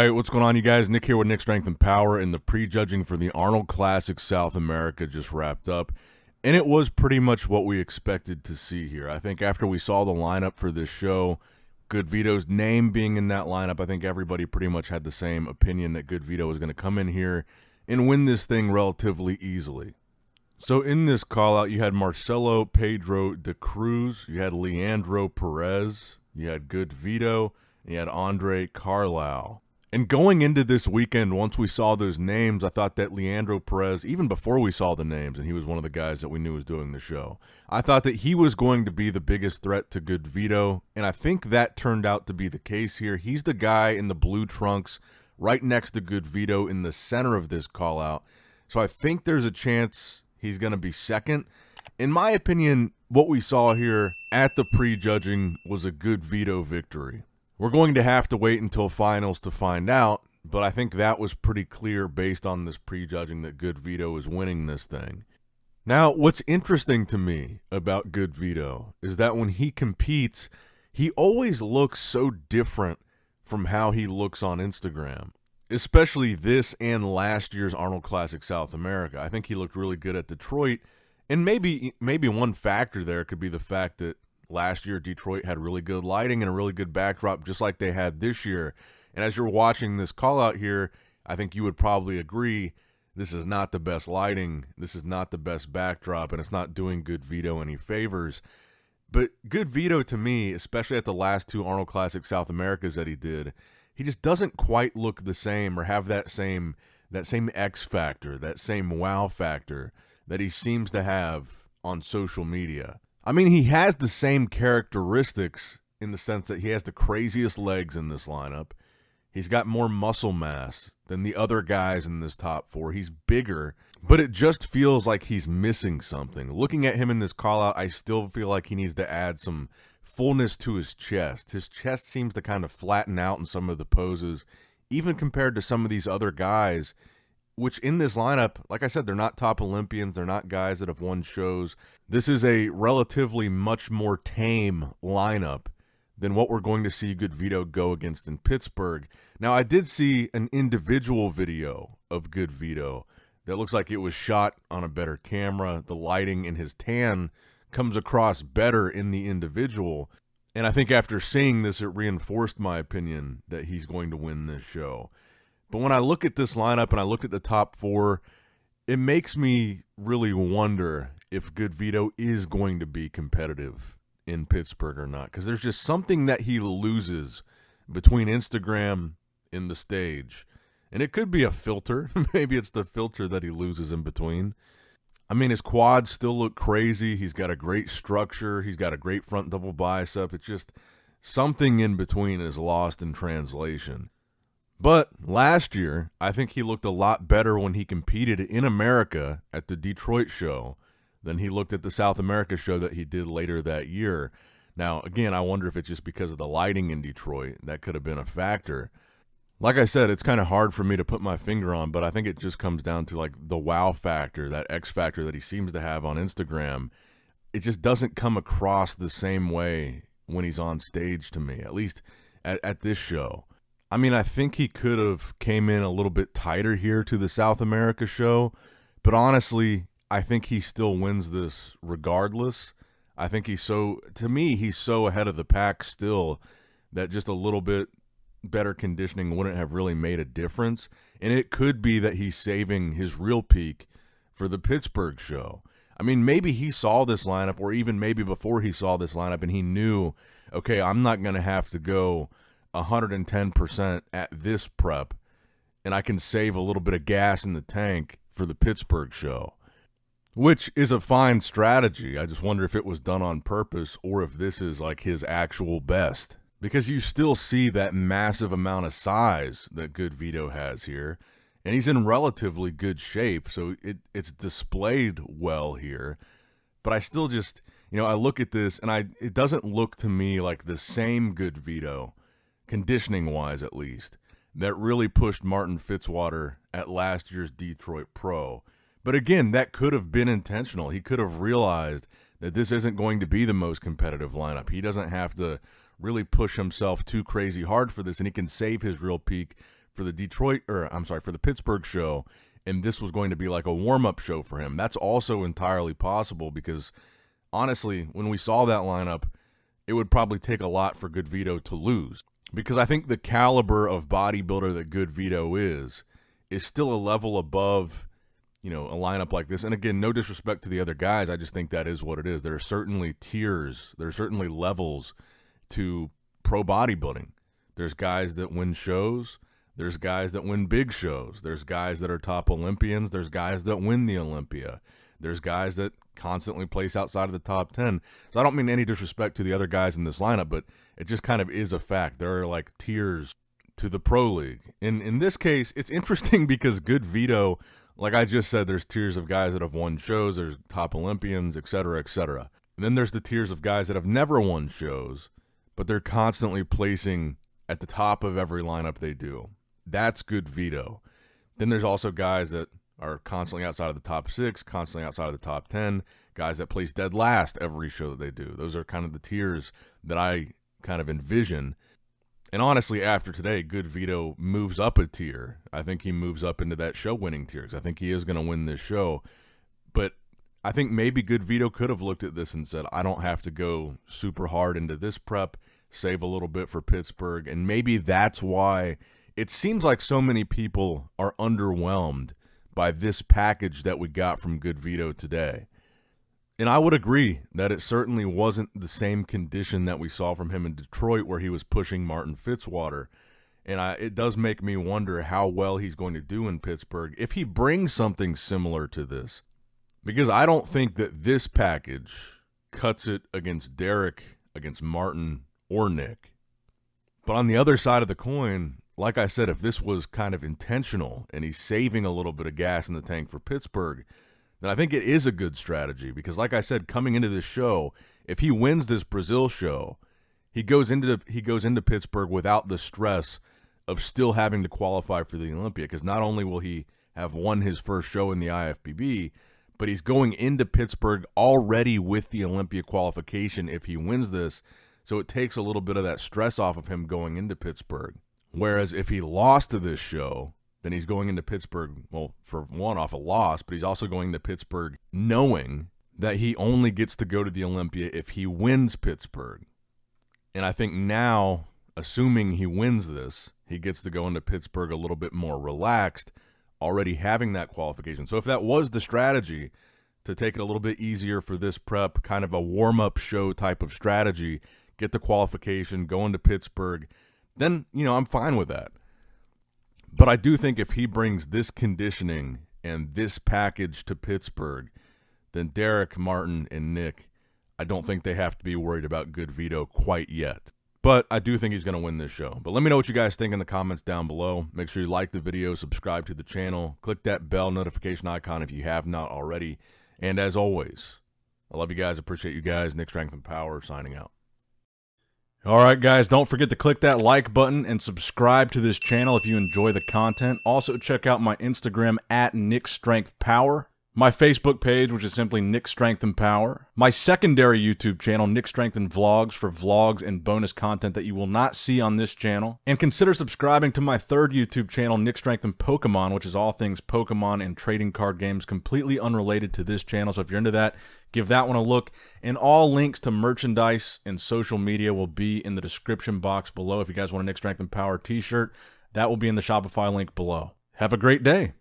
Alright, what's going on, you guys? Nick here with Nick Strength and Power, and the prejudging for the Arnold Classic South America just wrapped up. And it was pretty much what we expected to see here. I think after we saw the lineup for this show, GoodVito's name being in that lineup, I think everybody pretty much had the same opinion that GoodVito was going to come in here and win this thing relatively easily. So in this call-out, you had Marcelo Pedro de Cruz, you had Leandro Perez, you had GoodVito, and you had Andre Carlisle. And going into this weekend, once we saw those names, I thought that Leandro Perez, even before we saw the names, and he was one of the guys that we knew was doing the show, I thought that he was going to be the biggest threat to GoodVito, and I think that turned out to be the case here. He's the guy in the blue trunks right next to GoodVito in the center of this call-out, so I think there's a chance he's going to be second. In my opinion, what we saw here at the prejudging was a GoodVito victory. We're going to have to wait until finals to find out, but I think that was pretty clear based on this prejudging that GoodVito is winning this thing. Now, what's interesting to me about GoodVito is that when he competes, he always looks so different from how he looks on Instagram, especially this and last year's Arnold Classic South America. I think he looked really good at Detroit, and maybe one factor there could be the fact that last year, Detroit had really good lighting and a really good backdrop, just like they had this year. And as you're watching this call out here, I think you would probably agree this is not the best lighting, this is not the best backdrop, and it's not doing GoodVito any favors. But GoodVito, to me, especially at the last two Arnold Classic South Americas that he did, he just doesn't quite look the same or have that same X factor, that same wow factor that he seems to have on social media. I mean, he has the same characteristics in the sense that he has the craziest legs in this lineup. He's got more muscle mass than the other guys in this top four. He's bigger, but it just feels like he's missing something. Looking at him in this call-out, I still feel like he needs to add some fullness to his chest. His chest seems to kind of flatten out in some of the poses, even compared to some of these other guys, which in this lineup, like I said, they're not top Olympians. They're not guys that have won shows. This is a relatively much more tame lineup than what we're going to see GoodVito go against in Pittsburgh. Now, I did see an individual video of GoodVito that looks like it was shot on a better camera. The lighting in his tan comes across better in the individual. And I think after seeing this, it reinforced my opinion that he's going to win this show. But when I look at this lineup and I look at the top four, it makes me really wonder if GoodVito is going to be competitive in Pittsburgh or not. Because there's just something that he loses between Instagram and the stage. And it could be a filter. Maybe it's the filter that he loses in between. I mean, his quads still look crazy. He's got a great structure. He's got a great front double bicep. It's just something in between is lost in translation. But last year, I think he looked a lot better when he competed in America at the Detroit show than he looked at the South America show that he did later that year. Now, again, I wonder if it's just because of the lighting in Detroit. That could have been a factor. Like I said, it's kind of hard for me to put my finger on, but I think it just comes down to like the wow factor, that X factor that he seems to have on Instagram. It just doesn't come across the same way when he's on stage to me, at least at this show. I mean, I think he could have came in a little bit tighter here to the South America show, but honestly, I think he still wins this regardless. I think he's so ahead of the pack still that just a little bit better conditioning wouldn't have really made a difference. And it could be that he's saving his real peak for the Pittsburgh show. I mean, maybe he saw this lineup, or even maybe before he saw this lineup, and he knew, okay, I'm not going to have to go 110% at this prep, and I can save a little bit of gas in the tank for the Pittsburgh show, which is a fine strategy. I just wonder if it was done on purpose or if this is like his actual best, because you still see that massive amount of size that GoodVito has here, and he's in relatively good shape, so it's displayed well here. But I still just, I look at this, and it doesn't look to me like the same GoodVito, conditioning-wise at least, that really pushed Martin Fitzwater at last year's Detroit Pro. But again, that could have been intentional. He could have realized that this isn't going to be the most competitive lineup. He doesn't have to really push himself too crazy hard for this, and he can save his real peak for the for the Pittsburgh show, and this was going to be like a warm-up show for him. That's also entirely possible because, honestly, when we saw that lineup, it would probably take a lot for GoodVito to lose. Because I think the caliber of bodybuilder that GoodVito is still a level above, a lineup like this. And again, no disrespect to the other guys. I just think that is what it is. There are certainly tiers. There are certainly levels to pro bodybuilding. There's guys that win shows. There's guys that win big shows. There's guys that are top Olympians. There's guys that win the Olympia. There's guys that constantly place outside of the top 10. So I don't mean any disrespect to the other guys in this lineup, but it just kind of is a fact. There are like tiers to the pro league. In this case, it's interesting because GoodVito, like I just said, there's tiers of guys that have won shows. There's top Olympians, et cetera, et cetera. And then there's the tiers of guys that have never won shows, but they're constantly placing at the top of every lineup they do. That's GoodVito. Then there's also guys that are constantly outside of the top 6, constantly outside of the top 10, guys that place dead last every show that they do. Those are kind of the tiers that I kind of envision. And honestly, after today, GoodVito moves up a tier. I think he moves up into that show-winning tier because I think he is going to win this show. But I think maybe GoodVito could have looked at this and said, I don't have to go super hard into this prep, save a little bit for Pittsburgh. And maybe that's why it seems like so many people are underwhelmed by this package that we got from GoodVito today. And I would agree that it certainly wasn't the same condition that we saw from him in Detroit where he was pushing Martin Fitzwater. And it does make me wonder how well he's going to do in Pittsburgh if he brings something similar to this. Because I don't think that this package cuts it against Derek, against Martin, or Nick. But on the other side of the coin, like I said, if this was kind of intentional and he's saving a little bit of gas in the tank for Pittsburgh, then I think it is a good strategy because, like I said, coming into this show, if he wins this Brazil show, he goes into Pittsburgh without the stress of still having to qualify for the Olympia because not only will he have won his first show in the IFBB, but he's going into Pittsburgh already with the Olympia qualification if he wins this, so it takes a little bit of that stress off of him going into Pittsburgh. Whereas if he lost to this show, then he's going into Pittsburgh, well, for one, off a loss, but he's also going to Pittsburgh knowing that he only gets to go to the Olympia if he wins Pittsburgh. And I think now, assuming he wins this, he gets to go into Pittsburgh a little bit more relaxed, already having that qualification. So if that was the strategy, to take it a little bit easier for this prep, kind of a warm-up show type of strategy, get the qualification, go into Pittsburgh, then, I'm fine with that. But I do think if he brings this conditioning and this package to Pittsburgh, then Derek, Martin, and Nick, I don't think they have to be worried about GoodVito quite yet. But I do think he's going to win this show. But let me know what you guys think in the comments down below. Make sure you like the video, subscribe to the channel, click that bell notification icon if you have not already. And as always, I love you guys, appreciate you guys. Nick Strength and Power signing out. All right, guys, don't forget to click that like button and subscribe to this channel if you enjoy the content. Also, check out my Instagram at Nick Strength Power, my Facebook page, which is simply Nick Strength and Power, my secondary YouTube channel, Nick Strength and Vlogs, for vlogs and bonus content that you will not see on this channel. And consider subscribing to my third YouTube channel, Nick Strength and Pokemon, which is all things Pokemon and trading card games, completely unrelated to this channel. So if you're into that, give that one a look. And all links to merchandise and social media will be in the description box below. If you guys want a Nick Strength and Power t-shirt, that will be in the Shopify link below. Have a great day.